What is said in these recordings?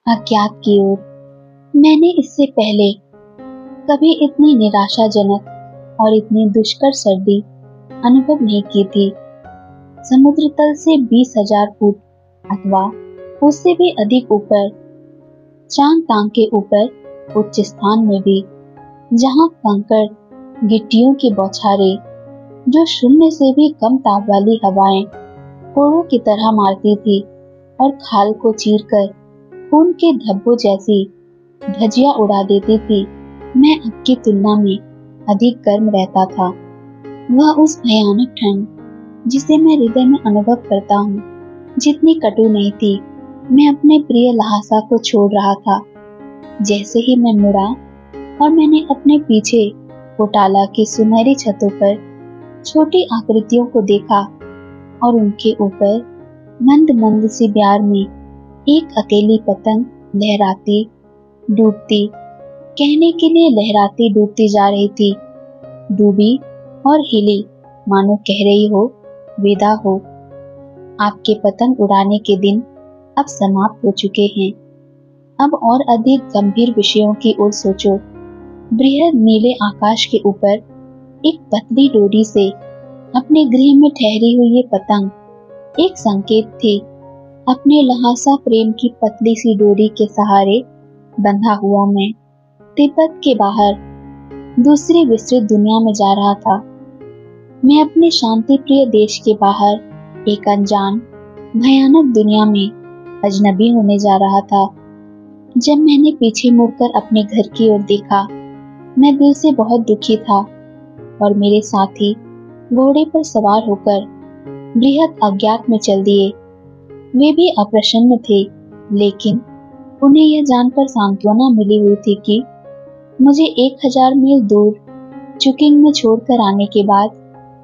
अज्ञात की ओर। मैंने इससे पहले कभी इतनी निराशाजनक और इतनी दुष्कर सर्दी अनुभव नहीं की थी। समुद्र तल से 20,000 फुट अथवा उससे भी अधिक ऊपर, चांग तांग के ऊपर उच्च स्थान में भी, जहां कंकड़ गिट्टियों की बौछारें जो शून्य से भी कम ताप वाली हवाएं कोड़ों की तरह मारती थी और खाल को चीरकर खून के धब्बों जैसी धज्जियां उड़ा देती थी, मैं अब की तुलना में अधिक गर्म रहता था। वह उस भयानक ठंड जिसे मैं हृदय में अनुभव करता हूँ जितनी कटु नहीं थी। मैं अपने प्रिय लहासा को छोड़ रहा था। जैसे ही मैं मुड़ा और मैंने अपने पीछे कोटाला की सुनहरी छतों पर छोटी आकृतियों को देखा और उनके ऊपर मंद मंद सी ब्यार में एक अकेली पतंग लहराती डूबती, कहने के लिए लहराती डूबती जा रही थी, डूबी और हिली मानो कह रही हो, विदा हो, आपके पतंग उड़ाने के दिन अब समाप्त हो चुके हैं। अब और अधिक गंभीर विषयों की ओर सोचो। बृहद नीले आकाश के ऊपर एक पतली डोरी से अपने गृह में ठहरी हुई ये पतंग एक संकेत थी। अपने लहासा प्रेम की पतली सी डोरी के सहारे बंधा हुआ मैं तिब्बत के बाहर दूसरी विस्तृत दुनिया में जा रहा था। मैं अपने शांति प्रिय देश के बाहर एक अनजान भयानक दुनिया में अजनबी होने जा रहा था। जब मैंने पीछे मुड़कर अपने घर की ओर देखा, मैं दिल से बहुत दुखी था और मेरे साथी घोड़े पर सवार होकर बृहद अज्ञात में चल दिए। वे भी अप्रसन्न थे, लेकिन उन्हें यह जानकर सांत्वना मिली हुई थी कि मुझे 1000 मील दूर चुकिंग में छोड़कर आने के बाद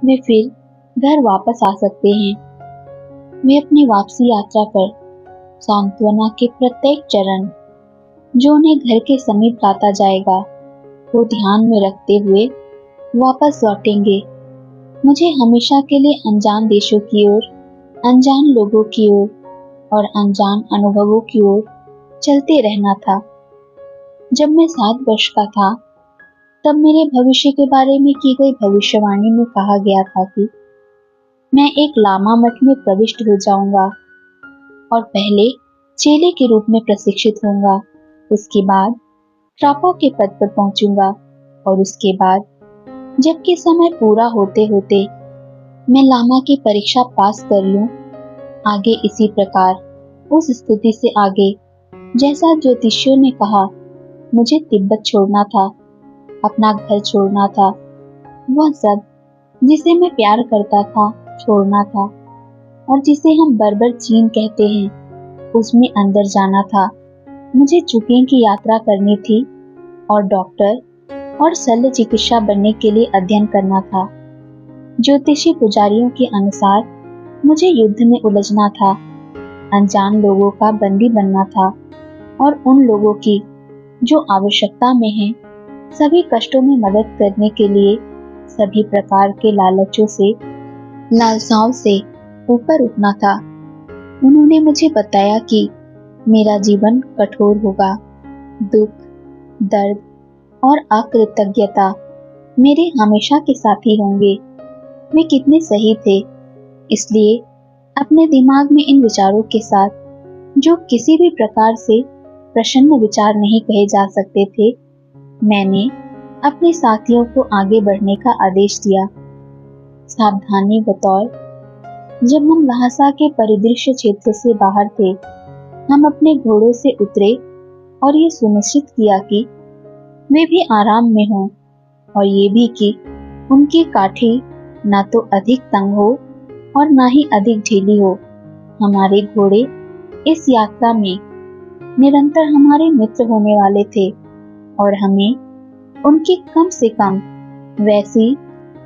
वे फिर घर वापस आ सकते हैं। वे अपनी वापसी यात्रा पर सांत्वना के प्रत्येक चरण जो उन्हें घर के समीप लाता जाएगा वो ध्यान में रखते हुए वापस लौटेंगे। मुझे हमेशा के लिए अनजान देशों की ओर, अनजान लोगों की ओर और अनजान अनुभवों की ओर चलते रहना था। जब मैं 7 वर्ष का था तब मेरे भविष्य के बारे में की गई भविष्यवाणी में कहा गया था कि मैं एक लामा मठ में प्रविष्ट हो जाऊंगा और पहले चेले के रूप में प्रशिक्षित होऊंगा। उसके बाद ट्रापा के पद पर पहुंचूंगा और उसके बाद जबकि समय पूरा होते होते मैं लामा की परीक्षा पास कर लूं, आगे इसी प्रकार उस स्थिति से आगे जैसा ज्योतिषियों ने कहा मुझे तिब्बत छोड़ना था, अपना घर छोड़ना था, वह सब जिसे मैं प्यार करता था छोड़ना था और जिसे हम बर्बर चीन कहते हैं उसमें अंदर जाना था। मुझे चुकिंग की यात्रा करनी थी और डॉक्टर और शल्य चिकित्सा बनने के लिए अध्ययन करना था। ज्योतिषी पुजारियों के अनुसार मुझे युद्ध में उलझना था, अनजान लोगों का बंदी बनना था और उन लोगों की जो आवश्यकता में हैं सभी कष्टों में मदद करने के लिए सभी प्रकार के लालचों से, लालसाओं से ऊपर उठना था। उन्होंने मुझे बताया कि मेरा जीवन कठोर होगा, दुख, दर्द और अकृतज्ञता मेरे हमेशा के साथी होंगे। वे कितने सही थे। इसलिए अपने दिमाग में इन विचारों के साथ जो किसी भी प्रकार से प्रसन्न विचार नहीं कहे जा सकते थे, मैंने अपने साथियों को आगे बढ़ने का आदेश दिया। सावधानी बतौर जब हम लहासा के परिदृश्य क्षेत्र से बाहर थे, हम अपने घोड़ों से उतरे और ये सुनिश्चित किया कि वे भी आराम में हों और ये भी कि उनकी काठी ना तो अधिक तंग हो और ना ही अधिक ढीली हो। हमारे घोड़े इस यात्रा में निरंतर हमारे मित्र होने वाले थे और हमें उनकी कम से कम वैसी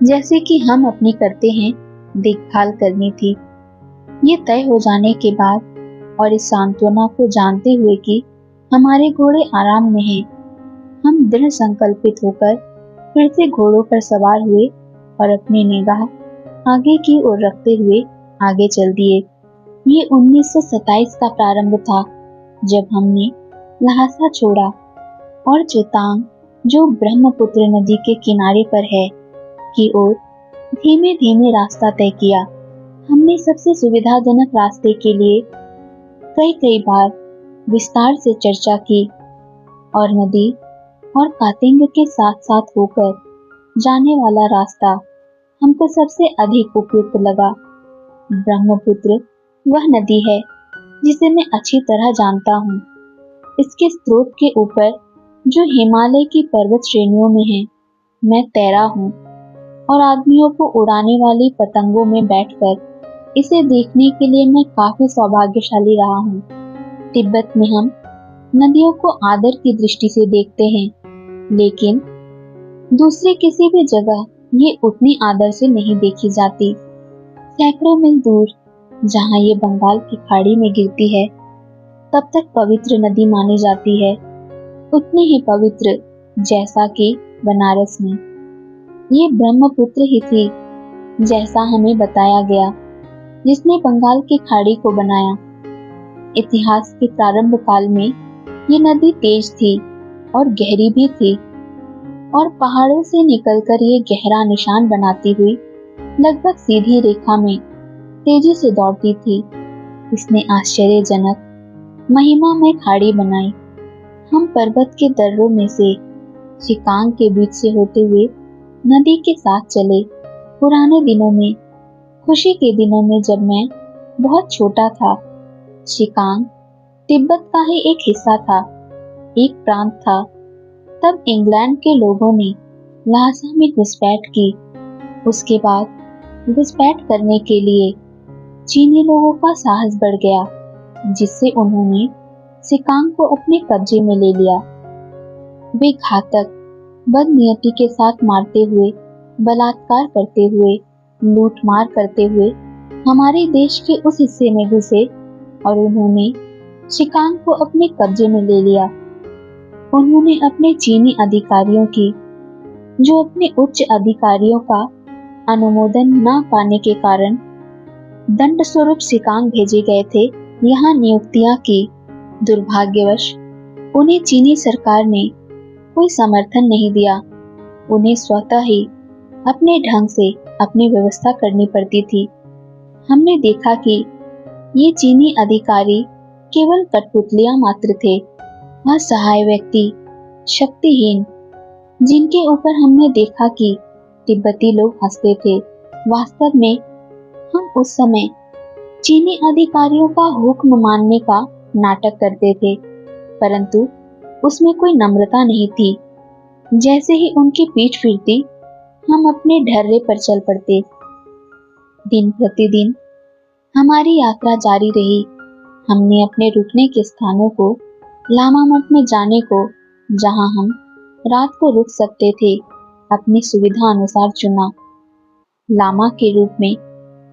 जैसे कि हम अपनी करते हैं देखभाल करनी थी। ये तय हो जाने के बाद और इस सांत्वना को जानते हुए कि हमारे घोड़े आराम में हैं, हम दृढ़ संकल्पित होकर फिर से घोड़ों पर सवार हुए और अपनी निगाह आगे की ओर रखते हुए आगे चल दिए। ये 1927 का प्रारंभ था जब हमने ल्हासा छोड़ा और चुतांग, जो ब्रह्मपुत्र नदी के किनारे पर है, की ओर धीमे धीमे रास्ता तय किया। हमने सबसे सुविधाजनक रास्ते के लिए कई कई बार विस्तार से चर्चा की और नदी और कातिंग के साथ साथ होकर जाने वाला रास्ता हमको सबसे अधिक उपयुक्त लगा। ब्रह्मपुत्र वह नदी है जिसे मैं अच्छी तरह जानता हूँ। इसके स्रोत के ऊपर जो हिमालय की पर्वत श्रेणियों में है, मैं तैरा हूँ और आदमियों को उड़ाने वाली पतंगों में बैठकर इसे देखने के लिए मैं काफी सौभाग्यशाली रहा हूँ। तिब्बत में हम नदियों को आदर की दृष्टि से देखते हैं, लेकिन दूसरी किसी भी जगह ये उतनी आदर से नहीं देखी जाती। सैकड़ों मील दूर जहाँ ये बंगाल की खाड़ी में गिरती है, तब तक पवित्र नदी मानी जाती है, उतनी ही पवित्र जैसा कि बनारस में ये ब्रह्मपुत्र ही थी, जैसा हमें बताया गया, जिसने बंगाल की खाड़ी को बनाया। इतिहास के प्रारंभ काल में ये नदी तेज थी और गहरी भी थी और पहाड़ों से निकलकर ये गहरा निशान बनाती हुई लगभग सीधी रेखा में तेजी से दौड़ती थी। इसने आश्चर्यजनक महिमा में खाड़ी बनाई। हम पर्वत के दर्रों में से शिकांग के बीच से होते हुए नदी के साथ चले। पुराने दिनों में, खुशी के दिनों में, जब मैं बहुत छोटा था, शिकांग तिब्बत का ही एक हिस्सा था, एक प्रांत था। तब इंग्लैंड के लोगों ने ल्हासा में घुसपैठ की। उसके बाद घुसपैठ करने के लिए चीनी लोगों का साहस बढ़ गया, जिससे उन्होंने शिकांग को अपने कब्जे में ले लिया। वे घातक बदनीयती के साथ मारते हुए, बलात्कार करते हुए, लूटमार करते हुए हमारे देश के उस हिस्से में घुसे और उन्होंने शिकांग को अपने कब्जे में ले लिया। उन्होंने अपने चीनी अधिकारियों की, जो अपने उच्च अधिकारियों का अनुमोदन न पाने के कारण दंड स्वरूप शिकांग भेजे गए थे, यहाँ नियुक्तियां की। दुर्भाग्यवश उन्हें चीनी सरकार ने कोई समर्थन नहीं दिया। उन्हें स्वतः ही अपने ढंग से अपनी व्यवस्था करनी पड़ती थी। हमने देखा कि ये चीनी अधिकारी केवल कठपुतलियां मात्र थे, असहाय व्यक्ति, शक्तिहीन, जिनके ऊपर हमने देखा कि तिब्बती लोग हंसते थे। वास्तव में हम उस समय चीनी अधिकारियों का हुक्म मानने का नाटक करते थे, परंतु उसमें कोई नम्रता नहीं थी। जैसे ही उनकी पीठ फिरती, हम अपने ढर्रे पर चल पड़ते। दिन प्रतिदिन हमारी यात्रा जारी रही। हमने अपने रुकने के स्थानों को लामा मठ में जाने को, जहां हम रात को रुक सकते थे, अपनी सुविधा अनुसार चुना। लामा के रूप में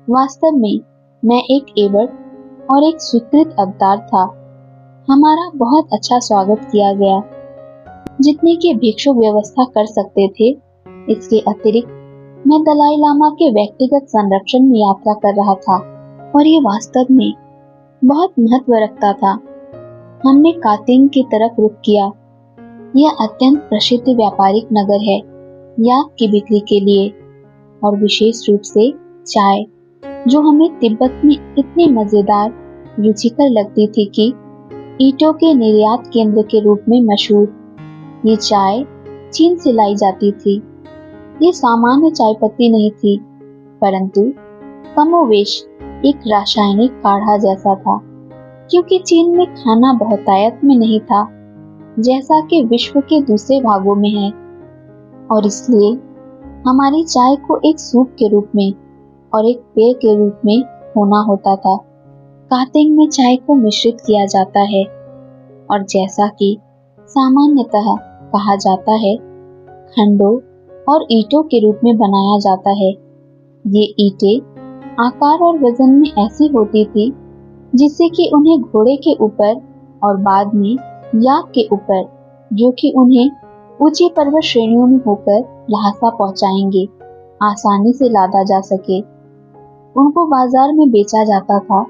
वास्तव में मैं एक एबट और एक स्वीकृत अवतार था। हमारा बहुत अच्छा स्वागत किया गया, जितने की भिक्षुक व्यवस्था कर सकते थे। इसके अतिरिक्त मैं दलाई लामा के व्यक्तिगत संरक्षण में यात्रा कर रहा था और ये वास्तव में बहुत महत्व रखता था। हमने कातिंग की तरफ रुख किया। यह अत्यंत प्रसिद्ध व्यापारिक नगर है याक की बिक्री के लिए, और विशेष रूप से चाय, जो हमें तिब्बत में इतनी मजेदार, रुचिकर लगती थी कि ईंटों के निर्यात केंद्र के रूप में मशहूर। ये चाय चीन से लाई जाती थी। ये सामान्य चाय पत्ती नहीं थी, परंतु कमोवेश एक रासायनिक काढ़ा जैसा था, क्योंकि चीन में खाना बहुतायत में नहीं था, जैसा कि विश्व के दूसरे भागों में है, और इसलिए हमारी चाय को एक सूप के रूप में और एक पेय के रूप में होना होता था। कातिंग में चाय को मिश्रित किया जाता है और जैसा कि सामान्यतः कहा जाता है, खंडों और ईंटों के रूप में बनाया जाता है। ये ईंटें आकार और वजन में ऐसी होती थी जिससे कि उन्हें घोड़े के ऊपर और बाद में याक के ऊपर, जो कि उन्हें ऊंची पर्वत श्रेणियों में होकर ल्हासा पहुंचाएंगे, आसानी से लादा जा सके। उनको बाजार में बेचा जाता था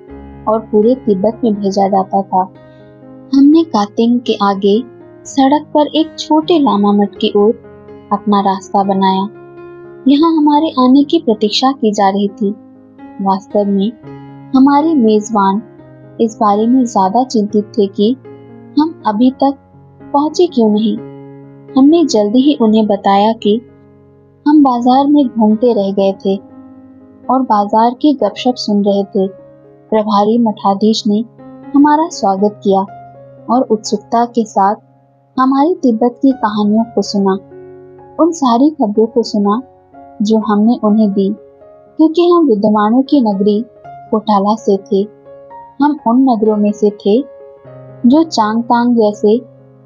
और पूरे तिब्बत में भेजा जाता था। हमने कातिंग के आगे सड़क पर एक छोटे लामा मठ की ओर अपना रास्ता बनाया। यहाँ हमारे आने की प्रतीक्षा की जा रही थी। वास्तव में हमारे मेजबान इस बारे में ज्यादा चिंतित थे कि हम अभी तक पहुंचे क्यों नहीं। हमने जल्दी ही उन्हें बताया कि हम बाजार में घूमते रह गए थे और बाजार की गपशप सुन रहे थे। प्रभारी मठाधीश ने हमारा स्वागत किया और उत्सुकता के साथ हमारी तिब्बत की कहानियों को सुना, उन सारी खबरों को सुना जो हमने उन्हें दी। क्योंकि हम विद्वानों की नगरी कोटाला से थे, हम उन नगरों में से थे जो चांगतांग जैसे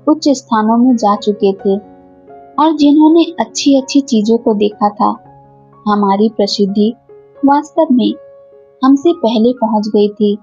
उच्च स्थानों में जा चुके थे और जिन्होंने अच्छी अच्छी चीजों को देखा था। हमारी प्रसिद्धि वास्तव में हमसे पहले पहुंच गई थी